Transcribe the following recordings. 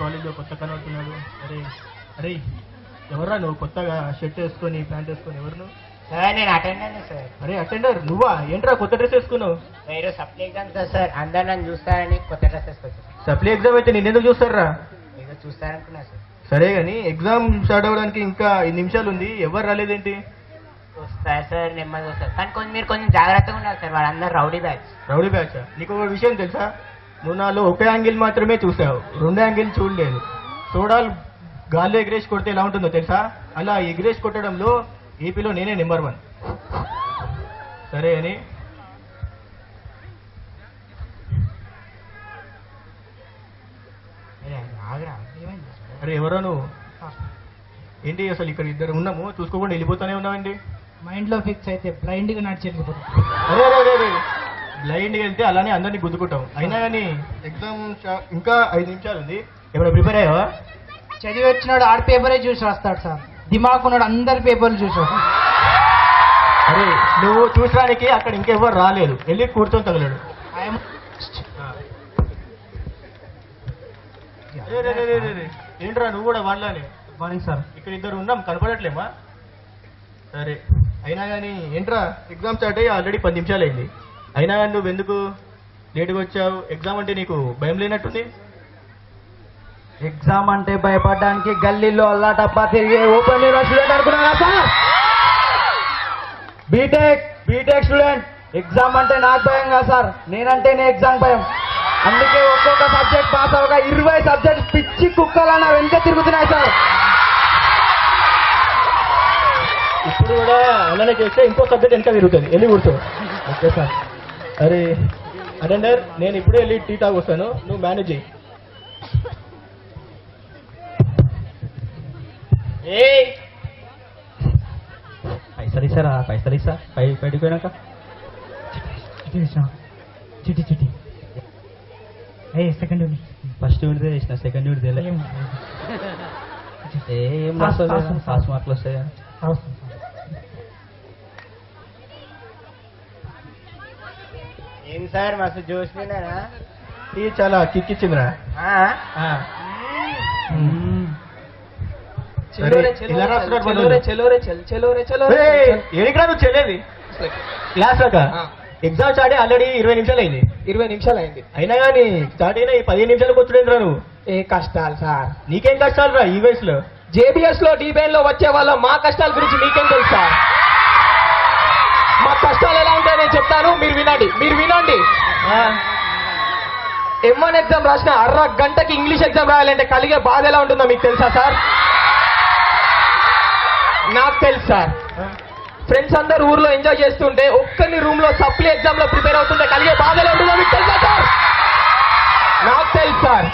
కాలేజ్లో కొత్త కనబడుతున్నాడు. అరే అరే ఎవరా నువ్వు కొత్తగా షర్ట్ వేసుకొని ప్యాంట్ వేసుకొని ఎవరు నువ్వు? సార్ నేను అటెండర్ సార్. అరే అటెండర్ నువ్వా? ఏంట్రా కొత్త డ్రెస్ వేసుకున్నావు? ఈరోజు సప్లై ఎగ్జామ్ సార్, అందరు నన్ను చూస్తారని కొత్త డ్రెస్ వేసుకొచ్చాను. సప్లీ ఎగ్జామ్ అయితే నిన్నెందుకు చూస్తారా? ఏదో చూస్తారనుకున్నా సార్. సరే కానీ ఎగ్జామ్ స్టార్ట్ అవ్వడానికి ఇంకా 5 నిమిషాలు ఉంది, ఎవరు రాలేదేంటి? వస్తారు సార్, నెమ్మది వస్తారు. కానీ మీరు కొంచెం జాగ్రత్తగా ఉన్నారు సార్, వాళ్ళందరూ రౌడీ బ్యాచ్. Rowdy batch? నీకు ఒక విషయం తెలుసా? నువ్వు నాలో ఒక యాంగిల్ మాత్రమే చూసావు, 2 యాంగిల్ చూడలేదు. సోడాలు గాల్లో ఎగిరేసి కొడితే ఎలా ఉంటుందో తెలుసా? అలా ఎగిరేసి కొట్టడంలో ఏపీలో నేనే నెంబర్ 1. సరే అని అరే ఎవరో నువ్వు? ఏంటి అసలు ఇక్కడ ఇద్దరు ఉన్నాము, చూసుకోకుండా వెళ్ళిపోతానే ఉన్నావండి. మైండ్లో ఫిక్స్ అయితే బ్లైండ్గా నడిచి వెళ్ళిపోతాం. అరే అరే అరే బ్లైండ్గా వెళ్తే అలానే అందరినీ గుద్దుకుంటాం. అయినా కానీ ఎగ్జామ్ ఇంకా 5 నిమిషాలు ఉంది, ఏమైనా ప్రిపేర్ అయ్యావా? చదివి వచ్చినాడు ఆడ పేపరే చూసి వస్తాడు సార్, దిమాగ్ ఉన్నాడు అందరి పేపర్లు చూసి వస్తాడు. అరే నువ్వు చూసడానికి అక్కడ ఇంకెవరు రాలేదు, వెళ్ళి కూర్చొని తగలడు. ఏంట్రా నువ్వు కూడా వాళ్ళని? Morning sir. ఇక్కడ ఇద్దరు ఉన్నాం, కనపడట్లేమా? సరే అయినా కానీ ఏంట్రా ఎగ్జామ్ స్టార్ట్ అయ్యి ఆల్రెడీ 10 నిమిషాలు అయింది, అయినా కానీ నువ్వు ఎందుకు లేటుగా వచ్చావు? ఎగ్జామ్ అంటే నీకు భయం లేనట్టుంది. ఎగ్జామ్ అంటే భయపడడానికి గల్లీలో అల్లాటప్పా తిరిగే ఓపెన్ స్టూడెంట్ అనుకున్నారా సార్? BTech student. ఎగ్జామ్ అంటే నాకు భయం కాదు సార్, నేనంటేనే ఎగ్జామ్ భయం. అందుకే ఒక్కొక్క సబ్జెక్ట్ పాస్ అవగా 20 సబ్జెక్ట్ పిచ్చి కుక్కలా నా వెంట తిరుగుతున్నాయి సార్. ఇప్పుడు కూడా అలానే చేస్తే ఇంకో సబ్జెక్ట్ వెనక తిరుగుతుంది, వెళ్ళి కూర్చో. Okay sir. అరే అటెండర్ నేను ఇప్పుడే వెళ్ళి టీ తాగి వస్తాను, నువ్వు మేనేజ్ చేయి. పైసలు ఇస్తారా? పైసలు ఇస్తా బయటికి పోయినాక Chitti Chitti. Second unit first unit చేసిన, సెకండ్ యూనిట్ ఏం పాస్ మార్కులు వస్తాయా? ఏం సార్ మస్తు చూసినారా? టీ చాలా కిక్కిచ్చిందిరా. ఏడికరా నువ్వు చెల్లేది క్లాస్ రాక? ఎగ్జామ్ స్టార్ట్ ఆల్రెడీ 20 నిమిషాలు అయింది. 20 నిమిషాలు అయింది అయినా కానీ స్టార్ట్ అయినా 15 నిమిషాలకు వచ్చుడేంద్రా నువ్వు? ఏ కష్టాలు సార్, నీకేం కష్టాలు రా ఈ వయసులో? జేబీఎస్ లో డీబీఎన్ లో వచ్చే వాళ్ళ మా కష్టాల గురించి మీకేం తెలుసా? మా కష్టాలు ఎలా ఉంటాయో నేను చెప్తాను, మీరు వినండి. M1 ఎగ్జామ్ రాసిన 1/2 గంటకి ఇంగ్లీష్ ఎగ్జామ్ రాయాలంటే కలిగే బాధ ఎలా ఉంటుందో మీకు తెలుసా సార్? నాకు తెలుసు సార్. ఫ్రెండ్స్ అందరు ఊర్లో ఎంజాయ్ చేస్తుంటే ఒక్కరిని రూమ్ లో సప్లీ ఎగ్జామ్ లో ప్రిపేర్ అవుతుంటే కలిగే బాధ ఎలా ఉంటుందో మీకు తెలుసా సార్? నాకు తెలుసు సార్.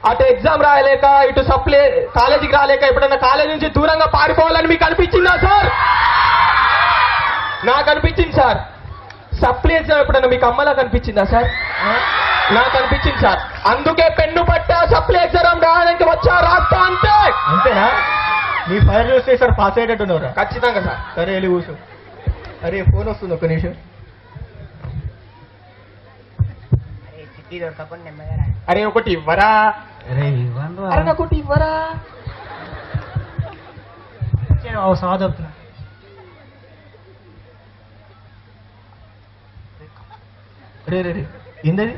అటు ఎగ్జామ్ రాయలేక ఇటు సప్లీ కాలేజీకి రాలేక ఎప్పుడన్నా కాలేజీ నుంచి దూరంగా పారిపోవాలని మీకు అనిపించిందా సార్? నాకు అనిపించింది సార్. సప్లీ ఎగ్జామ్ ఎప్పుడన్నా మీకు అమ్మలా కనిపించిందా సార్? నాకు అనిపించింది సార్. అందుకే పెన్ను పట్టా సప్లీ ఎగ్జామ్ రాయడానికి వచ్చా, రాస్తా అంతే. అంతేనా? నీ ఫైర్ చూస్తే సార్ పాస్ అయ్యేటట్టున్నారా? ఖచ్చితంగా సార్. సరే వెళ్ళి కూర్చో. అరే ఫోన్ వస్తుంది, ఒక్క నిమిషం. చిట్టి దొరకకుండా నెమ్మదిగా రా. అరే ఒకటి ఇవ్వరా? అరే ఒకటి ఇవ్వరా? సాధవుతున్నా. రే రే రే ఏందది?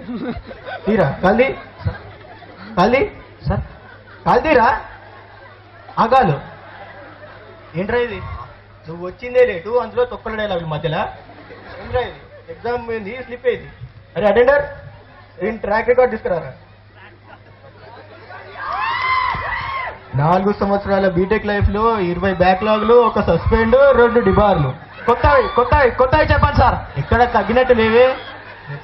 తీరా కాల్ది సార్, కాల్దీరా ఆగాలు. ఏంట్రా ఇది? నువ్వు వచ్చిందే లేటు, అందులో తొక్కల డైలాగులు మధ్యలో. ఏంట్రా ఇది? ఎగ్జామ్ ఏంది? స్లిప్ అయింది. అరే అటెండర్ ట్రాక్ రికార్డ్ తీసుకురారా. 4 సంవత్సరాల బీటెక్ లైఫ్ లో 20 బ్యాక్లాగ్లు, 1 సస్పెండ్, 2 డిబార్లు. కొత్తవి చెప్పండి సార్. ఎక్కడ తగ్గినట్టు లేవే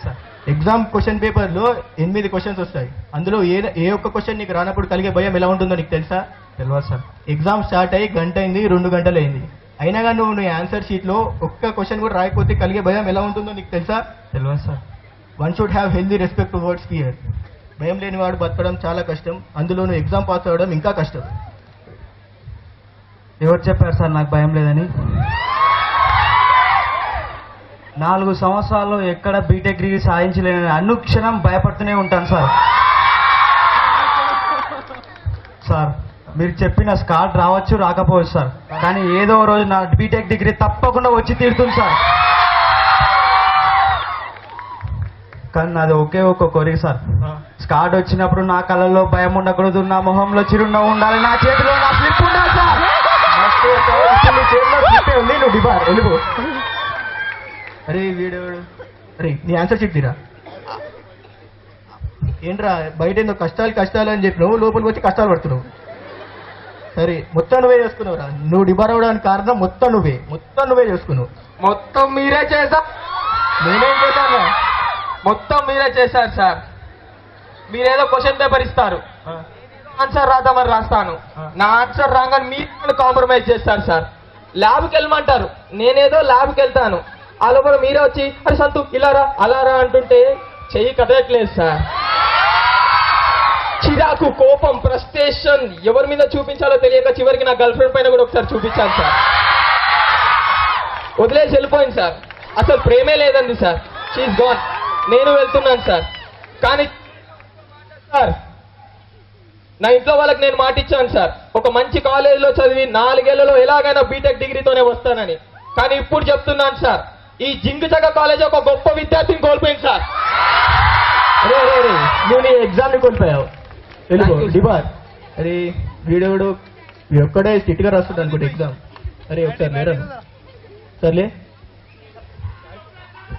సార్. ఎగ్జామ్ క్వశ్చన్ పేపర్ లో 8 క్వశ్చన్స్ వస్తాయి, అందులో ఏ ఒక్క క్వశ్చన్ నీకు రానప్పుడు కలిగే భయం ఎలా ఉంటుందో నీకు తెలుసా? తెలియదు సార్. ఎగ్జామ్ స్టార్ట్ అయ్యి 1 గంట అయింది, 2 గంటలు అయింది, అయినా కానీ నువ్వు నీ ఆన్సర్ షీట్ లో ఒక్క క్వశ్చన్ కూడా రాయకపోతే కలిగే భయం ఎలా ఉంటుందో నీకు తెలుసా? తెలియదు sir. One should have healthy respect towards fear. భయం లేనివాడు బతకడం చాలా కష్టం, అందులోనూ ఎగ్జామ్ పాస్ అవ్వడం ఇంకా కష్టం. ఎవరు చెప్పారు సార్ నాకు భయం లేదని? 4 సంవత్సరాల్లో ఎక్కడ బీటెక్ డిగ్రీ సాధించలేని అనుక్షణం భయపడుతూనే ఉంటాను సార్. సార్ మీరు చెప్పిన స్కాట్ రావచ్చు రాకపోవచ్చు సార్, కానీ ఏదో ఓ రోజు నా బీటెక్ డిగ్రీ తప్పకుండా వచ్చి తీరుతుంది సార్. కానీ నాది ఒకే ఒక్క కోరిక సార్, స్కాట్ వచ్చినప్పుడు నా కళ్ళల్లో భయం ఉండకూడదు, నా మొహంలో చిరునవ్వు ఉండాలి, నా చేతిలో నా స్లిప్ ఉండాలి సార్. ఇప్పుడు నీ చేతిలో స్లిప్పే ఉంది, నువ్వు డిబార్ వెళ్ళిపో. అరే వీడు అరే నీ ఆన్సర్ చెప్పిరా ఏంట్రా, బయట ఏందో కష్టాలు కష్టాలు అని చెప్పినావు, లోపలికి వచ్చి కష్టాలు పడుతున్నావు. సరే మొత్తం నువ్వే చేసుకున్నావురా, నువ్వు డిబార్ అవ్వడానికి కారణం మొత్తం నువ్వే చేసుకున్నావు. మొత్తం మీరే చేశారు. నేనేం చేశాను? మొత్తం మీరే చేశారు సార్. మీరేదో క్వశ్చన్ పేపర్ ఇస్తారు, ఆన్సర్ రాద్దామని రాస్తాను, నా ఆన్సర్ రాగానే మీరు కాంప్రమైజ్ చేస్తారు సార్. ల్యాబ్కి వెళ్ళమంటారు, నేనేదో ల్యాబ్కి వెళ్తాను, ఆ లోపల మీరే వచ్చి అరే సంతు ఇలారా అలారా అంటుంటే చెయ్యి కదలట్లేదు సార్. చిరాకు, కోపం, ఫ్రస్ట్రేషన్ ఎవరి మీద చూపించాలో తెలియక చివరికి నా గర్ల్ ఫ్రెండ్ పైన కూడా ఒకసారి చూపించాను సార్. వదిలేసి వెళ్ళిపోయింది సార్. అసలు ప్రేమే లేదండి సార్. She gone. నేను వెళ్తున్నాను సార్. కానీ సార్ నా ఇంట్లో వాళ్ళకి నేను మాట ఇచ్చాను సార్, ఒక మంచి కాలేజీలో చదివి 4 ఏళ్లలో ఎలాగైనా బీటెక్ డిగ్రీతోనే వస్తానని. కానీ ఇప్పుడు చెప్తున్నాను సార్, ఈ జింగుచగ కాలేజ్ ఒక గొప్ప విద్యార్థిని కోల్పోయింది సార్. అరే అరే అరే నువ్వు నీ ఎగ్జామ్ని కోల్పోయావు, వెళ్ళిపో డిబార్. అరే వీడెవడు ఒక్కడే స్ట్రిక్ట్గా రాస్తాడు అనుకుంటే ఎగ్జామ్. అరే ఒకసారి లేరా సర్లే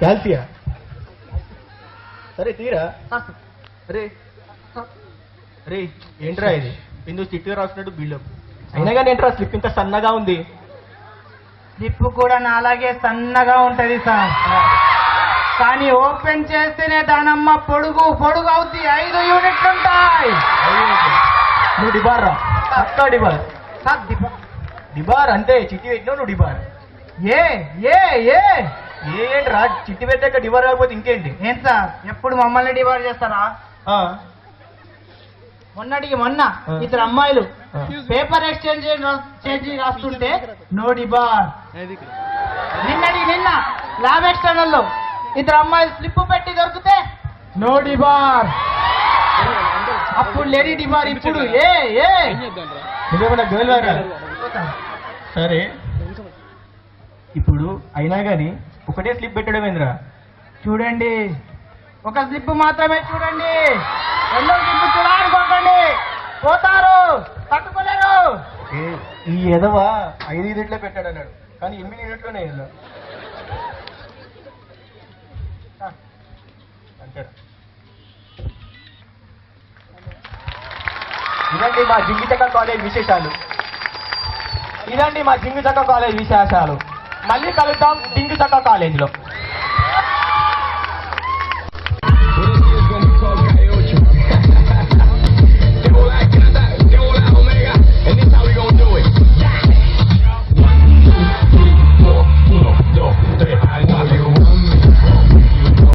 క్యాల్సియా సరే తీరా. అరే అరే ఏంట్రా ఇది, ఎందుకు స్ట్రిక్ట్గా రాస్తున్నట్టు బిల్డప్ అయినా కానీ ఏంట్రా స్లిప్ ఇంత సన్నగా ఉంది. స్లిప్ కూడా నాలాగే సన్నగా ఉంటది సార్, కానీ ఓపెన్ చేస్తేనే దానమ్మ పొడుగు అవుద్ది. 5 యూనిట్లు ఉంటాయి. నువ్వు డిబార్ రా, పక్కా డిబార్. సార్ డిబార్ అంతే, చిట్టి పెట్టినావు నువ్వు డిబార్. ఏ ఏ ఏ ఏంట్రా చిట్టి పెట్టాక డిబార్ రాకపోతే ఇంకేంటి? ఏం సార్ ఎప్పుడు మమ్మల్ని డివైడ్ చేస్తారా? ఆ, మొన్నటికి మొన్న ఇద్దరు అమ్మాయిలు పేపర్ ఎక్స్చేంజ్ రాస్తుంటే నో డిబార్. నిన్న ల్యాబ్ ఎక్స్టర్నల్ లో ఇద్దరు అమ్మాయిలు స్లిప్ పెట్టి దొరికితే నో డిబార్. అప్పుడు లేడీ డిబార్, ఇప్పుడు ఏ ఏ నువ్వేమన్నా గర్ల్ వారా? సరే ఇప్పుడు అయినా కానీ ఒకటే స్లిప్ పెట్టడం ఏంద్రా? చూడండి, ఒక స్లిప్ మాత్రమే చూడండి, రెండో స్లిప్ చూడాలనుకోకండి, పోతారు, తట్టుకోలేరు. ఈ ఎదవ 5 యూనిట్లే పెట్టాడు అన్నాడు, కానీ 8 యూనిట్లోనే వెళ్ళా అంటారు. ఇదండి మా జింగిచక్క కాలేజ్ విశేషాలు. మళ్ళీ కలుద్దాం జింగిచక్క కాలేజీలో.